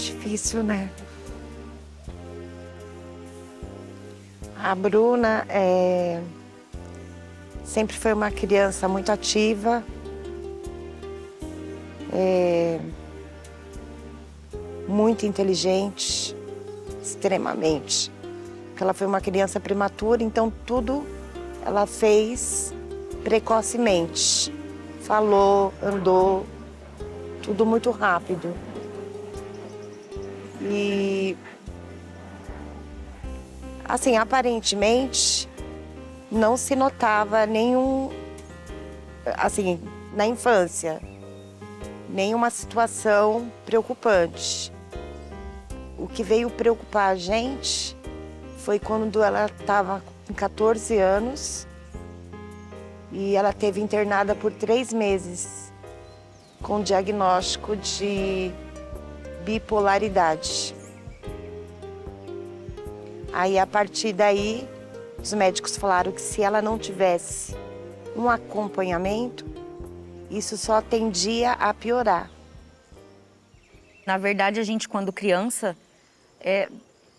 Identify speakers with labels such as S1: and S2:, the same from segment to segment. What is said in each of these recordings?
S1: difícil, né? A Bruna sempre foi uma criança muito ativa, muito inteligente, extremamente. Porque ela foi uma criança prematura, então tudo ela fez precocemente. Falou, andou, tudo muito rápido. E, assim, aparentemente, não se notava nenhum, assim, na infância, nenhuma situação preocupante. O que veio preocupar a gente foi quando ela estava com 14 anos e ela teve internada por 3 meses com diagnóstico de bipolaridade. Aí, a partir daí, os médicos falaram que se ela não tivesse um acompanhamento, isso só tendia a piorar.
S2: Na verdade, a gente, quando criança,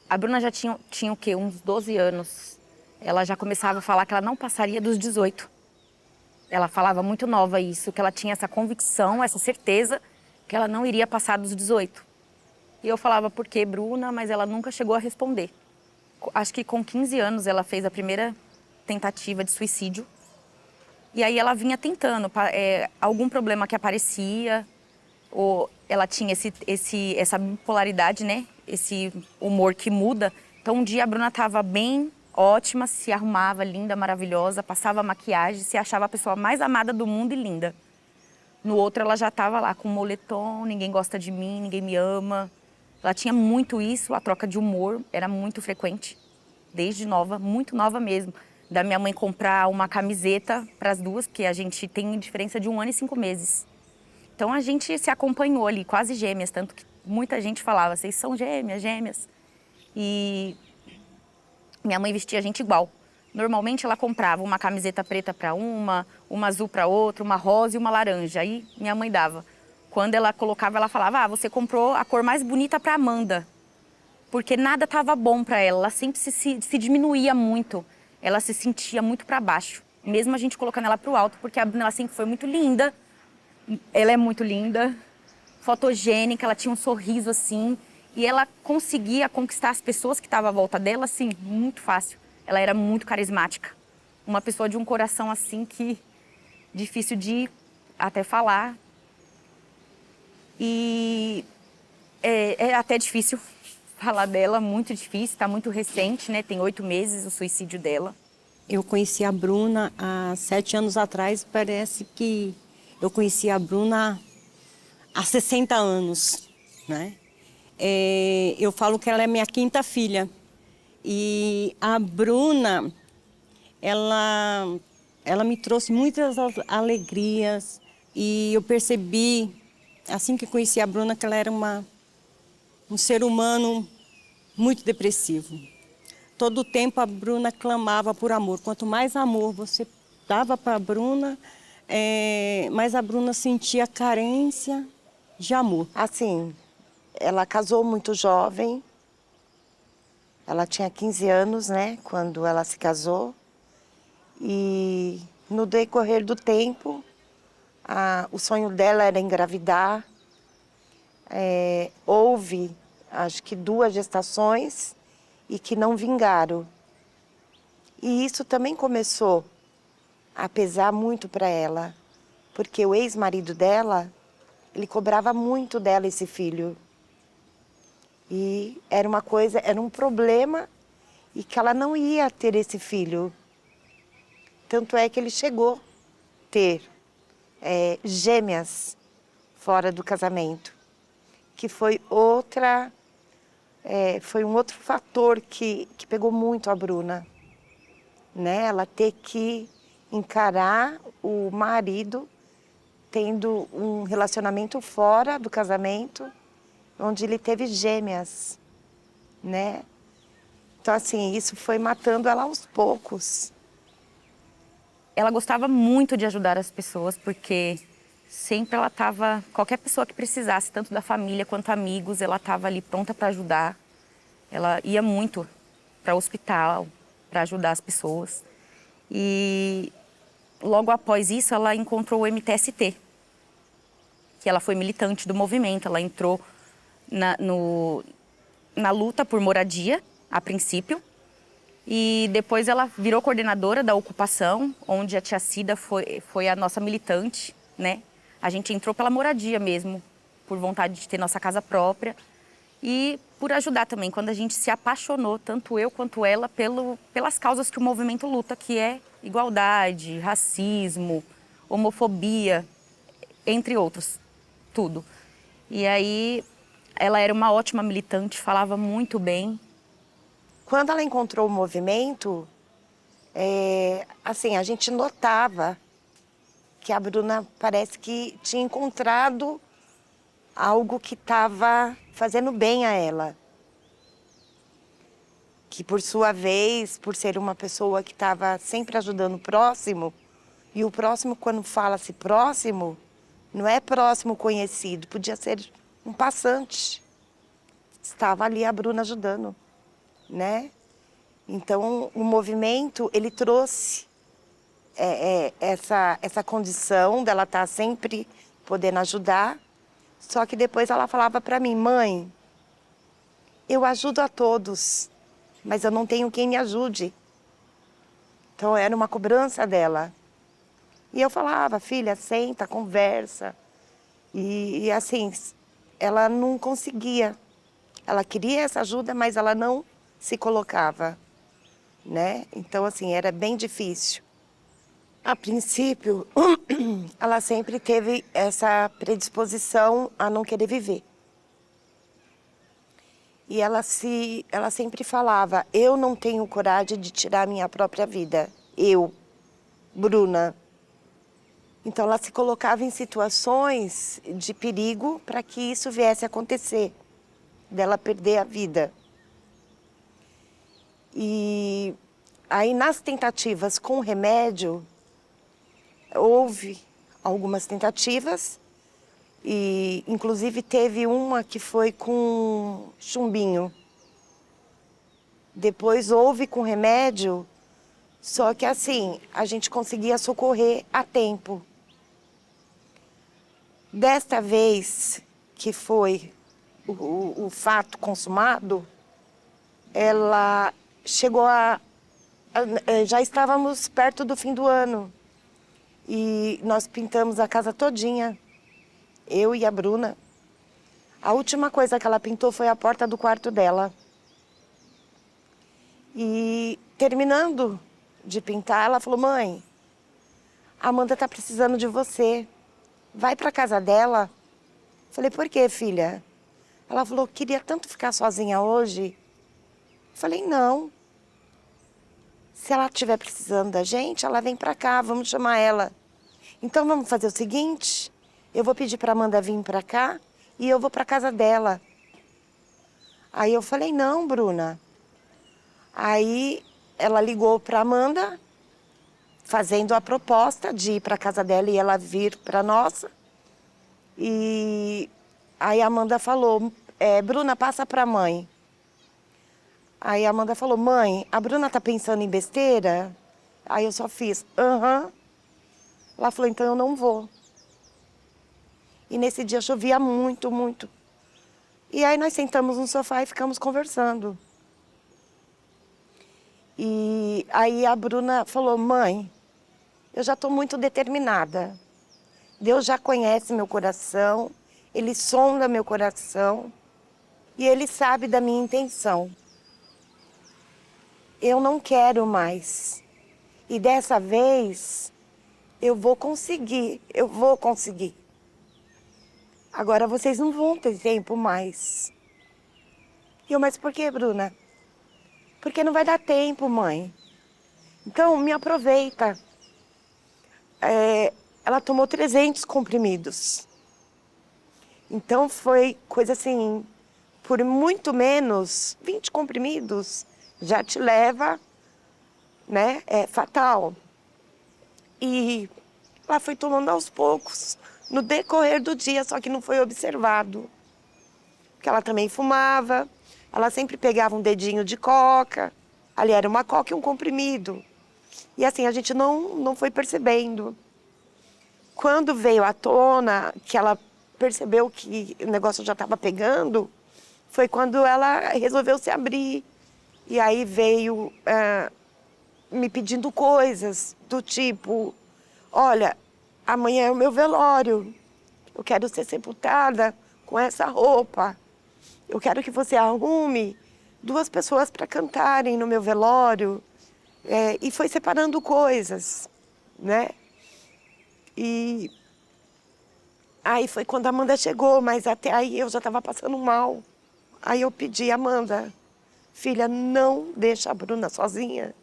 S2: a Bruna já tinha o quê? Uns 12 anos. Ela já começava a falar que ela não passaria dos 18. Ela falava muito nova isso, que ela tinha essa convicção, essa certeza que ela não iria passar dos 18. E eu falava, por que, Bruna? Mas ela nunca chegou a responder. Acho que com 15 anos ela fez a primeira tentativa de suicídio. E aí ela vinha tentando, algum problema que aparecia, ou ela tinha essa bipolaridade, né? Esse humor que muda. Então um dia a Bruna estava bem, ótima, se arrumava, linda, maravilhosa, passava maquiagem, se achava a pessoa mais amada do mundo e linda. No outro ela já estava lá com moletom, ninguém gosta de mim, ninguém me ama. Ela tinha muito isso, a troca de humor era muito frequente, desde nova, muito nova mesmo. Da minha mãe comprar uma camiseta para as duas, porque a gente tem diferença de 1 ano e 5 meses. Então a gente se acompanhou ali, quase gêmeas, tanto que muita gente falava, vocês são gêmeas, gêmeas. E minha mãe vestia a gente igual. Normalmente ela comprava uma camiseta preta para uma azul para outra, uma rosa e uma laranja. Aí minha mãe dava. Quando ela colocava, ela falava, você comprou a cor mais bonita para Amanda. Porque nada estava bom para ela, ela sempre se diminuía muito. Ela se sentia muito para baixo. Mesmo a gente colocando ela para o alto, porque a Bruna sempre foi muito linda. Ela é muito linda, fotogênica, ela tinha um sorriso assim. E ela conseguia conquistar as pessoas que estavam à volta dela, assim, muito fácil. Ela era muito carismática. Uma pessoa de um coração assim que difícil de até falar. E é até difícil falar dela, muito difícil, está muito recente, né? Tem 8 meses o suicídio dela.
S3: Eu conheci a Bruna há 7 anos atrás, parece que eu conheci a Bruna há 60 anos, né? Eu falo que ela é minha 5ª filha. E a Bruna, ela me trouxe muitas alegrias. E eu percebi, assim que conheci a Bruna, que ela era um ser humano muito depressivo. Todo o tempo a Bruna clamava por amor. Quanto mais amor você dava para a Bruna, mais a Bruna sentia carência de amor.
S1: Assim, ela casou muito jovem. Ela tinha 15 anos, né, quando ela se casou. E no decorrer do tempo, o sonho dela era engravidar. Houve, acho que 2 gestações e que não vingaram. E isso também começou a pesar muito para ela, porque o ex-marido dela, ele cobrava muito dela esse filho. E era um problema e que ela não ia ter esse filho. Tanto é que ele chegou a ter gêmeas fora do casamento, que foi um outro fator que pegou muito a Bruna, né? Ela ter que encarar o marido tendo um relacionamento fora do casamento, onde ele teve gêmeas, né? Então, assim, isso foi matando ela aos poucos.
S2: Ela gostava muito de ajudar as pessoas, porque sempre ela estava, qualquer pessoa que precisasse, tanto da família quanto amigos, ela estava ali pronta para ajudar. Ela ia muito para o hospital, para ajudar as pessoas. E logo após isso, ela encontrou o MTST, que ela foi militante do movimento. Ela entrou na luta por moradia, a princípio, e depois ela virou coordenadora da ocupação, onde a tia Cida foi a nossa militante, né? A gente entrou pela moradia mesmo, por vontade de ter nossa casa própria e por ajudar também, quando a gente se apaixonou, tanto eu quanto ela, pelas causas que o movimento luta, que é igualdade, racismo, homofobia, entre outros, tudo. E aí, ela era uma ótima militante, falava muito bem.
S1: Quando ela encontrou o movimento, assim, a gente notava que a Bruna parece que tinha encontrado algo que estava fazendo bem a ela. Que, por sua vez, por ser uma pessoa que estava sempre ajudando o próximo, e o próximo, quando fala-se próximo, não é próximo conhecido, podia ser um passante. Estava ali a Bruna ajudando, né? Então, o movimento, ele trouxe essa condição dela estar sempre podendo ajudar. Só que depois ela falava para mim, mãe, eu ajudo a todos, mas eu não tenho quem me ajude. Então, era uma cobrança dela. E eu falava, filha, senta, conversa. E assim, ela não conseguia. Ela queria essa ajuda, mas ela não se colocava, né? Então, assim, era bem difícil. A princípio, ela sempre teve essa predisposição a não querer viver. E ela sempre falava, eu não tenho coragem de tirar a minha própria vida. Eu, Bruna. Então, ela se colocava em situações de perigo para que isso viesse a acontecer, dela perder a vida. E aí, nas tentativas com remédio, houve algumas tentativas, e inclusive teve uma que foi com chumbinho. Depois houve com remédio, só que assim, a gente conseguia socorrer a tempo. Desta vez, que foi o fato consumado, ela chegou já estávamos perto do fim do ano. E nós pintamos a casa todinha, eu e a Bruna. A última coisa que ela pintou foi a porta do quarto dela. E terminando de pintar, ela falou, mãe, a Amanda está precisando de você. Vai para casa dela. Falei, por quê, filha? Ela falou, queria tanto ficar sozinha hoje. Falei, não. Se ela estiver precisando da gente, ela vem para cá, vamos chamar ela. Então vamos fazer o seguinte, eu vou pedir para Amanda vir para cá e eu vou para casa dela. Aí eu falei, não, Bruna. Aí ela ligou para Amanda, fazendo a proposta de ir para casa dela e ela vir para nossa. E aí a Amanda falou, Bruna, passa para a mãe. Aí a Amanda falou, mãe, a Bruna tá pensando em besteira? Aí eu só fiz, aham. Ela falou, então eu não vou. E nesse dia chovia muito, muito. E aí nós sentamos no sofá e ficamos conversando. E aí a Bruna falou, mãe, eu já estou muito determinada. Deus já conhece meu coração, Ele sonda meu coração e Ele sabe da minha intenção. Eu não quero mais. E dessa vez, eu vou conseguir. Agora vocês não vão ter tempo mais. E eu, mas por que, Bruna? Porque não vai dar tempo, mãe. Então, me aproveita. Ela tomou 300 comprimidos. Então, foi coisa assim, por muito menos, 20 comprimidos já te leva, né? É fatal. E ela foi tomando aos poucos. no decorrer do dia, só que não foi observado. Porque ela também fumava, ela sempre pegava um dedinho de coca, ali era uma coca e um comprimido. E assim, a gente não foi percebendo. Quando veio à tona, que ela percebeu que o negócio já estava pegando, foi quando ela resolveu se abrir. E aí veio me pedindo coisas do tipo, olha, amanhã é o meu velório, eu quero ser sepultada com essa roupa. Eu quero que você arrume 2 pessoas para cantarem no meu velório. E foi separando coisas, né? E aí foi quando a Amanda chegou, mas até aí eu já estava passando mal. Aí eu pedi, Amanda, filha, não deixa a Bruna sozinha.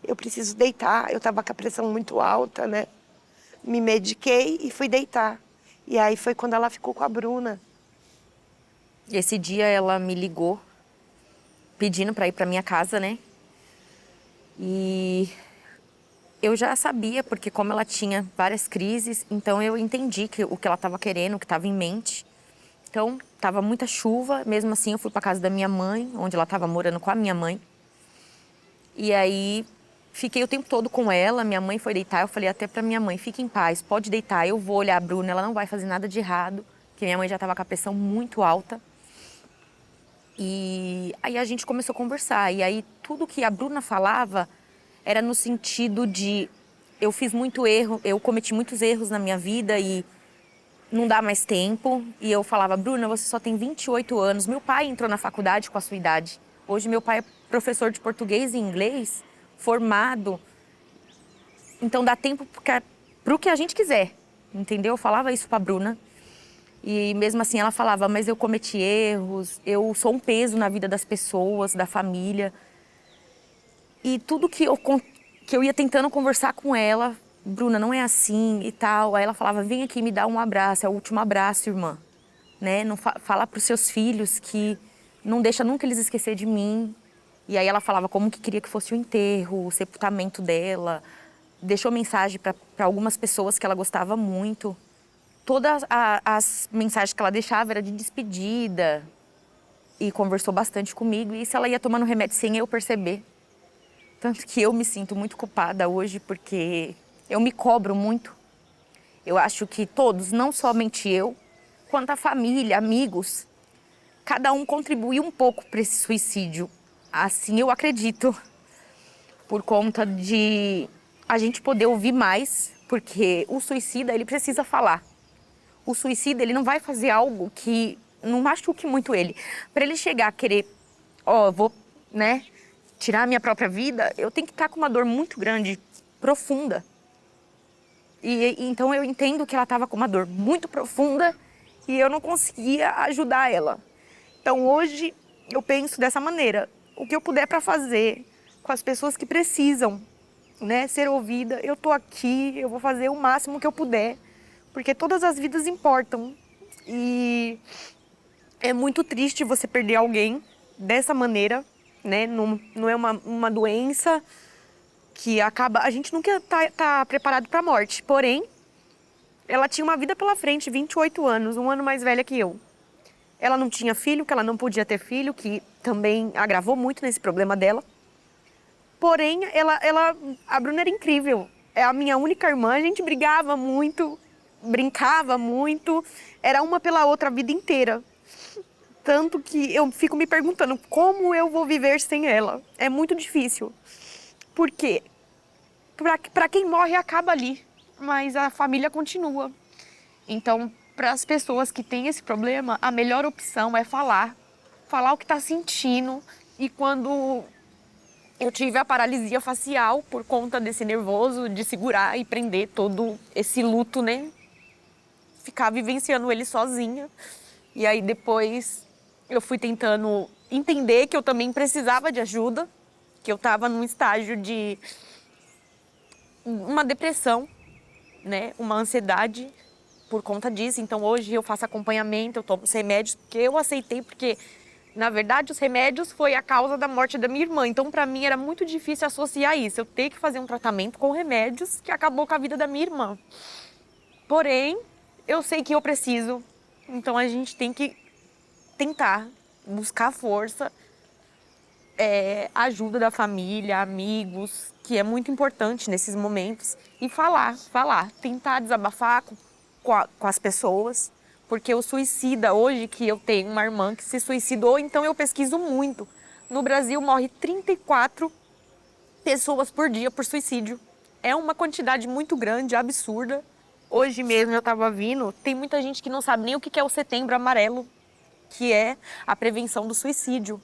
S1: Eu preciso deitar. Eu estava com a pressão muito alta, né? Me mediquei e fui deitar. E aí foi quando ela ficou com a Bruna.
S2: Esse dia ela me ligou pedindo para ir para minha casa, né? E eu já sabia, porque como ela tinha várias crises, então eu entendi o que ela estava querendo, o que estava em mente. Então, estava muita chuva, mesmo assim eu fui para casa da minha mãe, onde ela estava morando com a minha mãe. E aí fiquei o tempo todo com ela, minha mãe foi deitar, eu falei até para minha mãe, fique em paz, pode deitar, eu vou olhar a Bruna, ela não vai fazer nada de errado, porque minha mãe já estava com a pressão muito alta. E aí a gente começou a conversar, e aí tudo que a Bruna falava era no sentido de eu fiz muito erro, eu cometi muitos erros na minha vida e não dá mais tempo. E eu falava, Bruna, você só tem 28 anos, meu pai entrou na faculdade com a sua idade. Hoje meu pai é professor de português e inglês, formado, então dá tempo para o que a gente quiser, entendeu? Eu falava isso pra Bruna. E mesmo assim ela falava, mas eu cometi erros, eu sou um peso na vida das pessoas, da família. E tudo que eu ia tentando conversar com ela, Bruna, não é assim e tal. Aí ela falava, vem aqui me dá um abraço, é o último abraço, irmã. Né? Não fala pros seus filhos que não deixa nunca eles esquecer de mim. E aí ela falava como que queria que fosse o enterro, o sepultamento dela. Deixou mensagem para algumas pessoas que ela gostava muito. Todas as mensagens que ela deixava era de despedida. E conversou bastante comigo. E isso ela ia tomando remédio sem eu perceber. Tanto que eu me sinto muito culpada hoje, porque eu me cobro muito. Eu acho que todos, não somente eu, quanto a família, amigos, cada um contribuiu um pouco para esse suicídio. Assim eu acredito. Por conta de a gente poder ouvir mais, porque o suicida, ele precisa falar. O suicida, ele não vai fazer algo que não machuque muito ele. Para ele chegar a querer, vou, né, tirar a minha própria vida, eu tenho que estar com uma dor muito grande, profunda. E então eu entendo que ela estava com uma dor muito profunda e eu não conseguia ajudar ela. Então hoje eu penso dessa maneira, o que eu puder para fazer com as pessoas que precisam, né, ser ouvida, eu tô aqui, eu vou fazer o máximo que eu puder, porque todas as vidas importam. E é muito triste você perder alguém dessa maneira, né? Não é uma doença que acaba... A gente nunca tá preparado para a morte. Porém, ela tinha uma vida pela frente, 28 anos, um ano mais velha que eu. Ela não tinha filho, que ela não podia ter filho, que também agravou muito nesse problema dela. Porém, a Bruna era incrível. É a minha única irmã, a gente brigava muito, brincava muito. Era uma pela outra a vida inteira. Tanto que eu fico me perguntando como eu vou viver sem ela. É muito difícil. Por quê? Para quem morre, acaba ali. Mas a família continua. Então, para as pessoas que têm esse problema, a melhor opção é falar. Falar o que está sentindo. E quando eu tive a paralisia facial por conta desse nervoso, de segurar e prender todo esse luto, né? Ficar vivenciando ele sozinha. E aí depois eu fui tentando entender que eu também precisava de ajuda, que eu estava num estágio de uma depressão, né? Uma ansiedade por conta disso. Então hoje eu faço acompanhamento, eu tomo os remédios, porque eu aceitei, porque na verdade os remédios foi a causa da morte da minha irmã. Então para mim era muito difícil associar isso, eu ter que fazer um tratamento com remédios que acabou com a vida da minha irmã. Porém,
S4: eu sei que eu preciso, então a gente tem que tentar buscar força, ajuda da família, amigos, que é muito importante nesses momentos, e falar, tentar desabafar com as pessoas, porque o suicida, hoje que eu tenho uma irmã que se suicidou, então eu pesquiso muito. No Brasil morre 34 pessoas por dia por suicídio. É uma quantidade muito grande, absurda. Hoje mesmo eu estava vindo, tem muita gente que não sabe nem o que é o Setembro Amarelo, que é a prevenção do suicídio.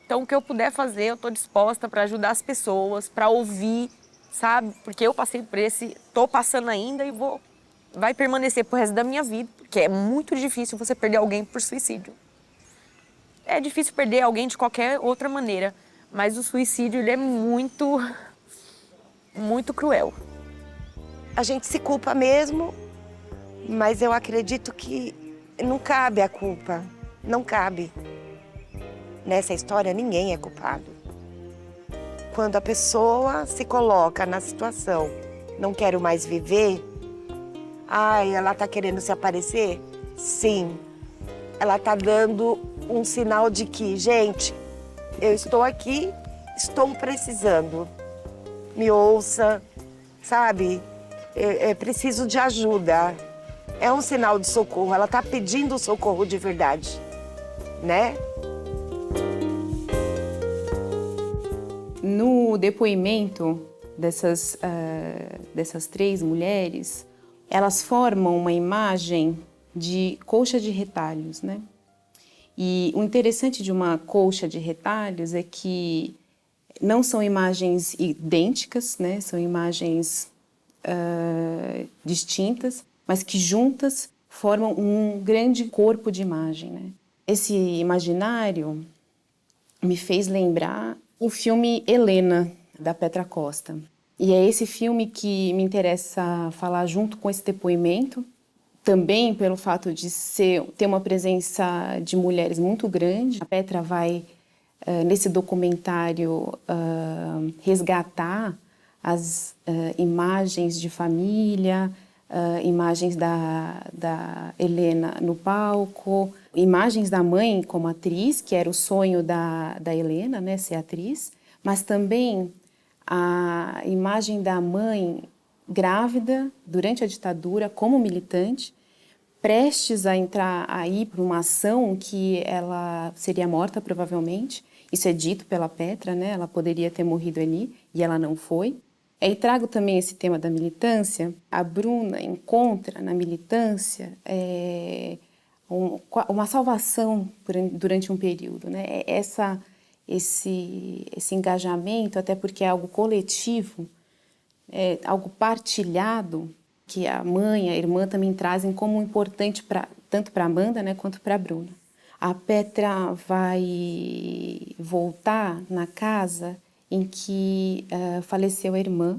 S4: Então, o que eu puder fazer, eu estou disposta para ajudar as pessoas, para ouvir, sabe? Porque eu passei por estou passando ainda e vai permanecer pro resto da minha vida, porque é muito difícil você perder alguém por suicídio. É difícil perder alguém de qualquer outra maneira, mas o suicídio ele é muito, muito cruel.
S1: A gente se culpa mesmo, mas eu acredito que não cabe a culpa, não cabe. Nessa história, ninguém é culpado. Quando a pessoa se coloca na situação, não quero mais viver, ela tá querendo se aparecer? Sim. Ela tá dando um sinal de que, gente, eu estou aqui, estou precisando. Me ouça, sabe? Preciso de ajuda. É um sinal de socorro, ela tá pedindo socorro de verdade, né?
S5: No depoimento dessas 3 mulheres, elas formam uma imagem de colcha de retalhos, né? E o interessante de uma colcha de retalhos é que não são imagens idênticas, né? São imagens distintas, mas que juntas formam um grande corpo de imagem, né? Esse imaginário me fez lembrar o filme Helena, da Petra Costa. E é esse filme que me interessa falar junto com esse depoimento, também pelo fato de ter uma presença de mulheres muito grande. A Petra vai, nesse documentário, resgatar as imagens de família, imagens da Helena no palco, imagens da mãe como atriz, que era o sonho da Helena, né, ser atriz, mas também a imagem da mãe grávida durante a ditadura como militante, prestes a ir para uma ação que ela seria morta provavelmente. Isso é dito pela Petra, né? Ela poderia ter morrido ali e ela não foi. E trago também esse tema da militância. A Bruna encontra na militância uma salvação durante um período, né? Esse engajamento, até porque é algo coletivo, é algo partilhado, que a mãe e a irmã também trazem como importante tanto para a Amanda, né, quanto para a Bruna. A Petra vai voltar na casa em que faleceu a irmã.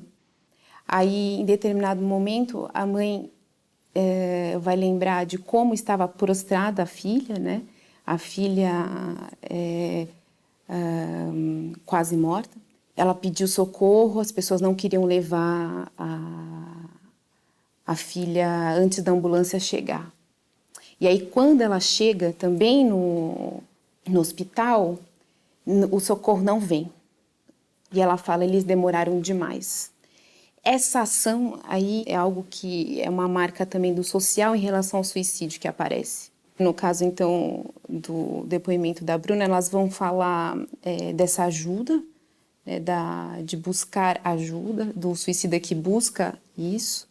S5: Aí, em determinado momento, a mãe vai lembrar de como estava prostrada a filha, né? A filha quase morta. Ela pediu socorro, as pessoas não queriam levar a filha antes da ambulância chegar. E aí, quando ela chega também no hospital, o socorro não vem. E ela fala, eles demoraram demais. Essa ação aí é algo que é uma marca também do social em relação ao suicídio que aparece. No caso, então, do depoimento da Bruna, elas vão falar dessa ajuda, né, de buscar ajuda, do suicida que busca isso,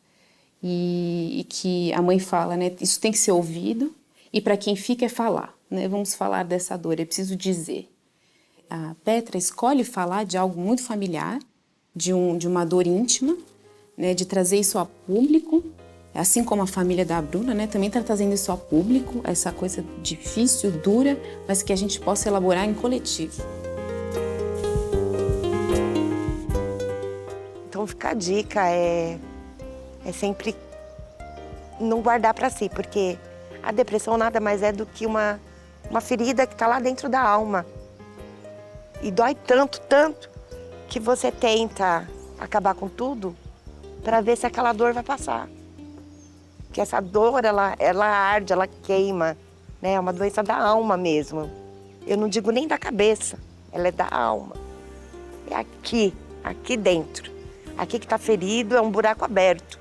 S5: e que a mãe fala, né, isso tem que ser ouvido, e para quem fica é falar, né, vamos falar dessa dor, é preciso dizer. A Petra escolhe falar de algo muito familiar, de uma dor íntima, né, de trazer isso a público, assim como a família da Bruna, né, também está trazendo isso a público, essa coisa difícil, dura, mas que a gente possa elaborar em coletivo.
S1: Então fica a dica, é sempre não guardar para si, porque a depressão nada mais é do que uma ferida que está lá dentro da alma. E dói tanto, que você tenta acabar com tudo para ver se aquela dor vai passar. que essa dor, ela arde, ela queima, né? É uma doença da alma mesmo. Eu não digo nem da cabeça, ela é da alma. É aqui dentro. Aqui que está ferido é um buraco aberto,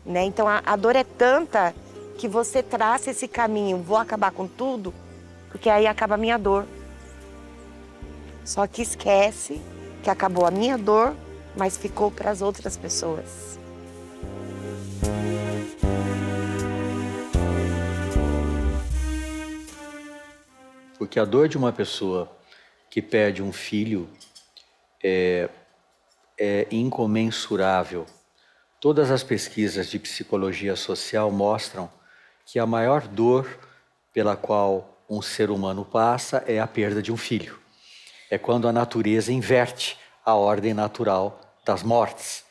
S1: né? Então a dor é tanta que você traça esse caminho, vou acabar com tudo, porque aí acaba a minha dor. Só que esquece que acabou a minha dor, mas ficou para as outras pessoas.
S6: Porque a dor de uma pessoa que perde um filho é incomensurável. Todas as pesquisas de psicologia social mostram que a maior dor pela qual um ser humano passa é a perda de um filho. É quando a natureza inverte a ordem natural das mortes.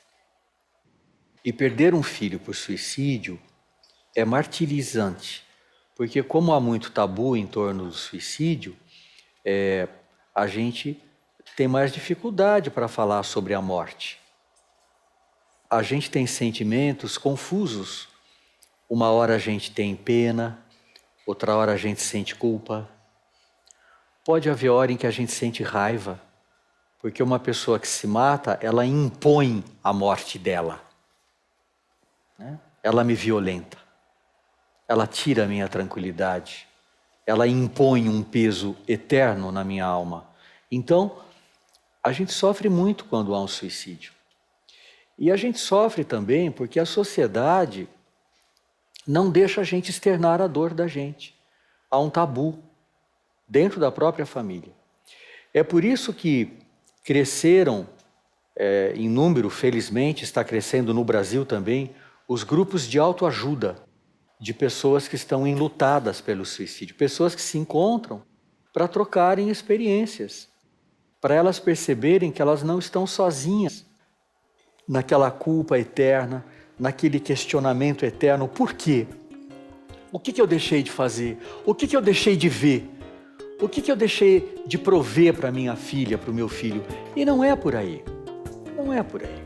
S6: E perder um filho por suicídio é martirizante, porque como há muito tabu em torno do suicídio, a gente tem mais dificuldade para falar sobre a morte. A gente tem sentimentos confusos. Uma hora a gente tem pena, outra hora a gente sente culpa. Pode haver hora em que a gente sente raiva, porque uma pessoa que se mata, ela impõe a morte dela, né? Ela me violenta, ela tira a minha tranquilidade, ela impõe um peso eterno na minha alma. Então, a gente sofre muito quando há um suicídio. E a gente sofre também porque a sociedade não deixa a gente externar a dor da gente. Há um tabu dentro da própria família. É por isso que cresceram, em número, felizmente, está crescendo no Brasil também, os grupos de autoajuda de pessoas que estão enlutadas pelo suicídio, pessoas que se encontram para trocarem experiências, para elas perceberem que elas não estão sozinhas naquela culpa eterna, naquele questionamento eterno. Por quê? O que eu deixei de fazer? O que eu deixei de ver? O que eu deixei de prover para minha filha, para o meu filho? E não é por aí. Não é por aí.